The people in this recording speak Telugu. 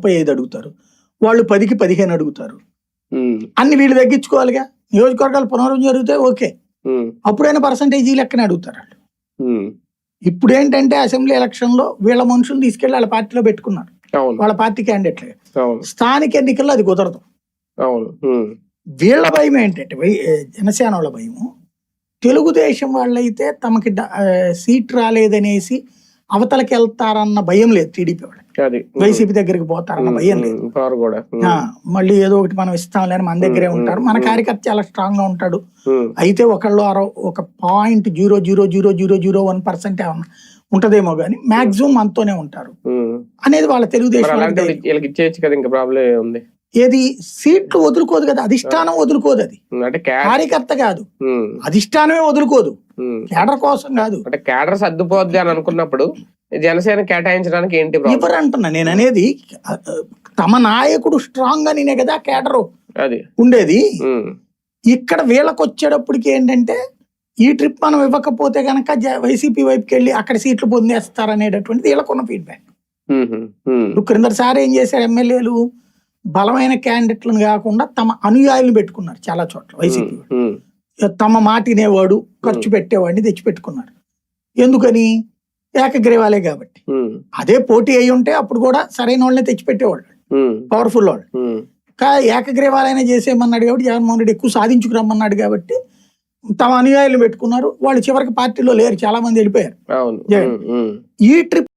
35 అడుగుతారు, వాళ్ళు 10కి 15 అడుగుతారు. అన్ని వీళ్ళు తగ్గించుకోవాలిగా. నియోజకవర్గాలు పునరం జరిగితే ఓకే, అప్పుడైనా పర్సంటేజీ లెక్కనే అడుగుతారు వాళ్ళు. ఇప్పుడు ఏంటంటే అసెంబ్లీ ఎలక్షన్ లో వీళ్ళ మనుషులు తీసుకెళ్లి వాళ్ళ పార్టీలో పెట్టుకున్నారు, వాళ్ళ పార్టీ క్యాండిడేట్లే. స్థానిక ఎన్నికల్లో అది కుదరదు. వీళ్ళ భయం ఏంటంటే జనసేన వాళ్ళ భయము, తెలుగుదేశం వాళ్ళైతే తమకి సీట్ రాలేదనేసి అవతలకి వెళ్తారన్న భయం లేదు టీడీపీ వాళ్ళకి, వైసీపీ దగ్గరికి పోతారన్న భయం లేదు. మళ్ళీ ఏదో ఒకటి మనం ఇస్తాంలే అని మన దగ్గరే ఉంటారు, మన కార్యకర్త చాలా స్ట్రాంగ్ గా ఉంటాడు. అయితే ఒకళ్ళు 0.0000001% ఉంటదేమో గానీ మాక్సిమం మనతోనే ఉంటారు అనేది వాళ్ళ తెలుగుదేశం. ఏది సీట్లు వదులుకోదు కదా, అధిష్టానం వదులుకోదు, అది కార్యకర్త కాదు, అధిష్టానమే వదులుకోదు, కేడర్ కోసం కాదు. అంటే కేడర్ సర్దుపోద్ది అని అనుకున్నప్పుడు జనసేన కేటాయించడానికి ఏంటి ఎవరు అంటున్నా నేను అనేది, తమ నాయకుడు స్ట్రాంగ్ అనినే కదా కేడర్ ఉండేది. ఇక్కడ వీళ్ళకి వచ్చేటప్పటికి ఏంటంటే ఈ ట్రిప్ మనం ఇవ్వకపోతే గనక వైసీపీ వైపుకి వెళ్ళి అక్కడ సీట్లు పొందేస్తారనేటటువంటిది వీళ్ళకున్న ఫీడ్బ్యాక్. క్రిందసారి ఏం చేశారు, ఎమ్మెల్యేలు బలమైన క్యాండిడేట్లను కాకుండా తమ అనుయాయులను పెట్టుకున్నారు చాలా చోట్ల. వైసీపీ తమ మాట వినేవాడు, ఖర్చు పెట్టేవాడిని తెచ్చిపెట్టుకున్నారు. ఎందుకని? ఏకగ్రీవాలే కాబట్టి. అదే పోటీ అయి ఉంటే అప్పుడు కూడా సరైన వాళ్ళని తెచ్చిపెట్టేవాళ్ళు, పవర్ఫుల్ వాళ్ళు. ఏకగ్రీవాలైనా చేసేయమన్నాడు కాబట్టి, జగన్మోహన్ రెడ్డి ఎక్కువ సాధించుకురమ్మన్నాడు కాబట్టి తమ అనుయాయులను పెట్టుకున్నారు. వాళ్ళు చివరికి పార్టీలో లేరు, చాలా మంది వెళ్ళిపోయారు. ఈ ట్రిప్